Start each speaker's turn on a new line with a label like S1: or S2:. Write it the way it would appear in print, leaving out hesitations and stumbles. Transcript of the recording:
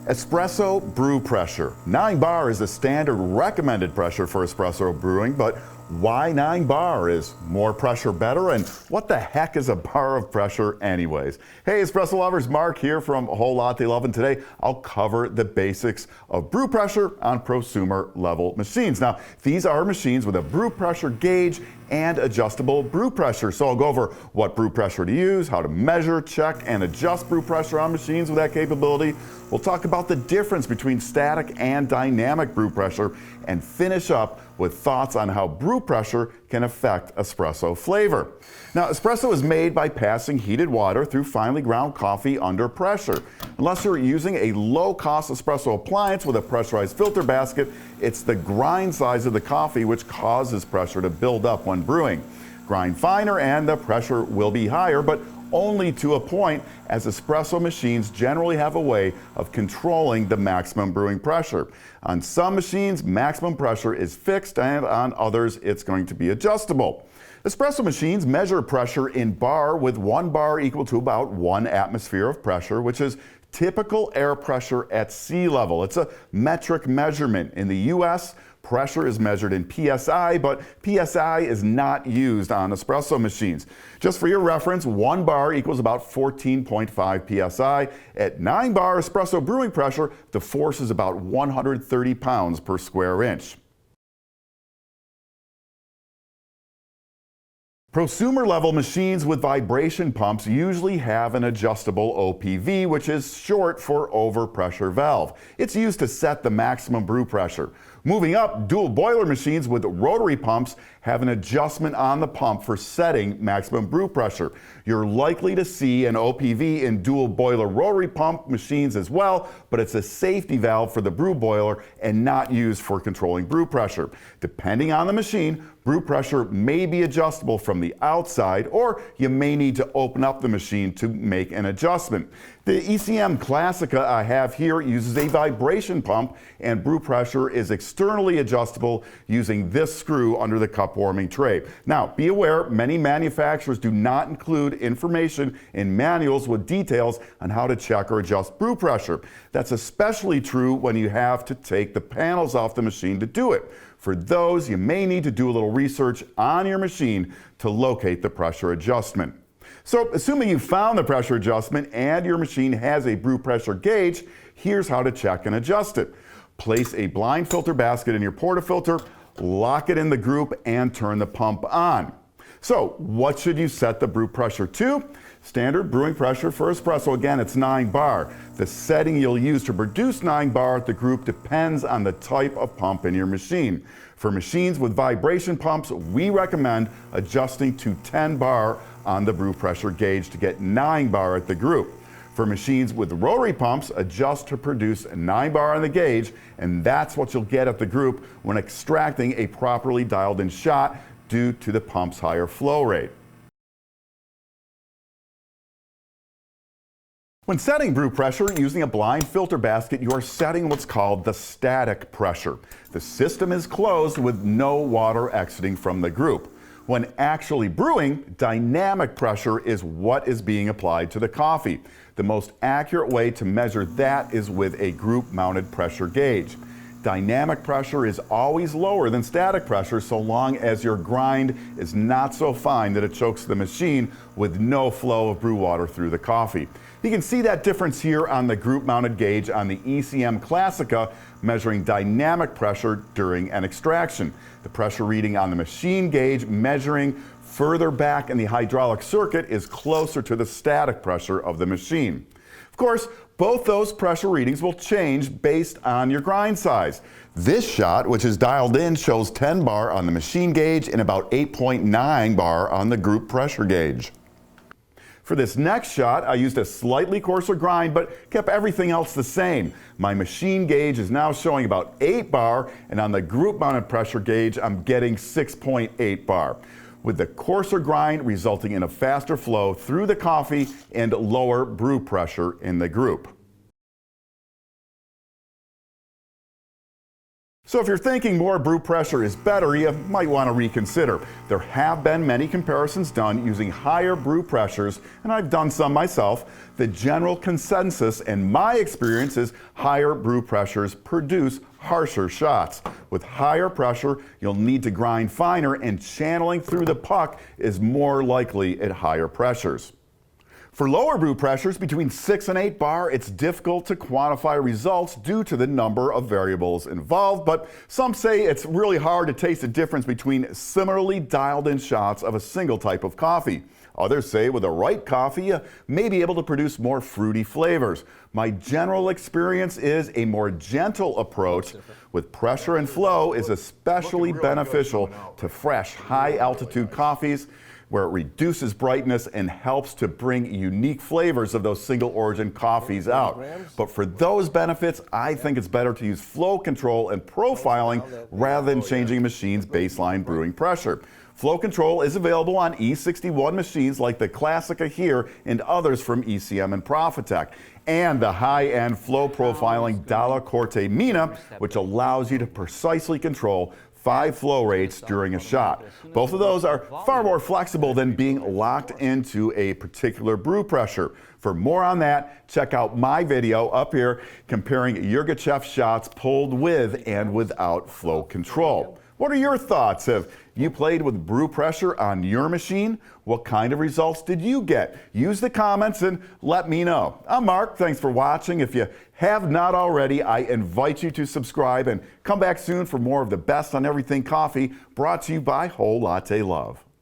S1: Espresso brew pressure. 9 bar is the standard recommended pressure for espresso brewing, but why 9 bar? Is more pressure better? And what the heck is a bar of pressure anyways? Hey espresso lovers, Mark here from Whole Latte Love, and today I'll cover the basics of brew pressure on prosumer level machines. Now, these are machines with a brew pressure gauge and adjustable brew pressure. So I'll go over what brew pressure to use, how to measure, check, and adjust brew pressure on machines with that capability. We'll talk about the difference between static and dynamic brew pressure, and finish up with thoughts on how brew pressure can affect espresso flavor. Now, espresso is made by passing heated water through finely ground coffee under pressure. Unless you're using a low-cost espresso appliance with a pressurized filter basket, it's the grind size of the coffee which causes pressure to build up when brewing. Grind finer and the pressure will be higher, but only to a point, as espresso machines generally have a way of controlling the maximum brewing pressure. On some machines, maximum pressure is fixed, and on others, it's going to be adjustable. Espresso machines measure pressure in bar, with 1 bar equal to about 1 atmosphere of pressure, which is typical air pressure at sea level. It's a metric measurement. In the US, pressure is measured in PSI, but PSI is not used on espresso machines. Just for your reference, 1 bar equals about 14.5 PSI. At 9 bar espresso brewing pressure, the force is about 130 pounds per square inch. Prosumer level machines with vibration pumps usually have an adjustable OPV, which is short for overpressure valve. It's used to set the maximum brew pressure. Moving up, dual boiler machines with rotary pumps have an adjustment on the pump for setting maximum brew pressure. You're likely to see an OPV in dual boiler rotary pump machines as well, but it's a safety valve for the brew boiler and not used for controlling brew pressure. Depending on the machine, brew pressure may be adjustable from the outside, or you may need to open up the machine to make an adjustment. The ECM Classica I have here uses a vibration pump, and brew pressure is externally adjustable using this screw under the cup warming tray. Now, be aware, many manufacturers do not include information in manuals with details on how to check or adjust brew pressure. That's especially true when you have to take the panels off the machine to do it. For those, you may need to do a little research on your machine to locate the pressure adjustment. So, assuming you've found the pressure adjustment and your machine has a brew pressure gauge, here's how to check and adjust it. Place a blind filter basket in your portafilter, lock it in the group, and turn the pump on. So, what should you set the brew pressure to? Standard brewing pressure for espresso, again, it's 9 bar. The setting you'll use to produce 9 bar at the group depends on the type of pump in your machine. For machines with vibration pumps, we recommend adjusting to 10 bar on the brew pressure gauge to get 9 bar at the group. For machines with rotary pumps, adjust to produce 9 bar on the gauge, and that's what you'll get at the group when extracting a properly dialed in shot due to the pump's higher flow rate. When setting brew pressure using a blind filter basket, you are setting what's called the static pressure. The system is closed with no water exiting from the group. When actually brewing, dynamic pressure is what is being applied to the coffee. The most accurate way to measure that is with a group-mounted pressure gauge. Dynamic pressure is always lower than static pressure so long as your grind is not so fine that it chokes the machine with no flow of brew water through the coffee. You can see that difference here on the group-mounted gauge on the ECM Classica, measuring dynamic pressure during an extraction. The pressure reading on the machine gauge measuring further back in the hydraulic circuit is closer to the static pressure of the machine. Of course, both those pressure readings will change based on your grind size. This shot, which is dialed in, shows 10 bar on the machine gauge and about 8.9 bar on the group pressure gauge. For this next shot, I used a slightly coarser grind, but kept everything else the same. My machine gauge is now showing about 8 bar, and on the group-mounted pressure gauge, I'm getting 6.8 bar, with the coarser grind resulting in a faster flow through the coffee and lower brew pressure in the group. So if you're thinking more brew pressure is better, you might want to reconsider. There have been many comparisons done using higher brew pressures, and I've done some myself. The general consensus in my experience is higher brew pressures produce harsher shots. With higher pressure, you'll need to grind finer, and channeling through the puck is more likely at higher pressures. For lower brew pressures, between 6 and 8 bar, it's difficult to quantify results due to the number of variables involved, but some say it's really hard to taste the difference between similarly dialed in shots of a single type of coffee. Others say with the right coffee, you may be able to produce more fruity flavors. My general experience is a more gentle approach with pressure and flow is especially beneficial to fresh, high-altitude coffees, where it reduces brightness and helps to bring unique flavors of those single origin coffees out. But for those benefits, I think it's better to use flow control and profiling rather than changing a machine's baseline brewing pressure. Flow control is available on E61 machines like the Classica here and others from ECM and Profitec, and the high-end flow profiling Dalla Corte Mina, which allows you to precisely control 5 flow rates during a shot. Both of those are far more flexible than being locked into a particular brew pressure. For more on that, check out my video up here comparing Yirgacheffe shots pulled with and without flow control. What are your thoughts? Have you played with brew pressure on your machine? What kind of results did you get? Use the comments and let me know. I'm Mark. Thanks for watching. If you have not already, I invite you to subscribe and come back soon for more of the best on everything coffee, brought to you by Whole Latte Love.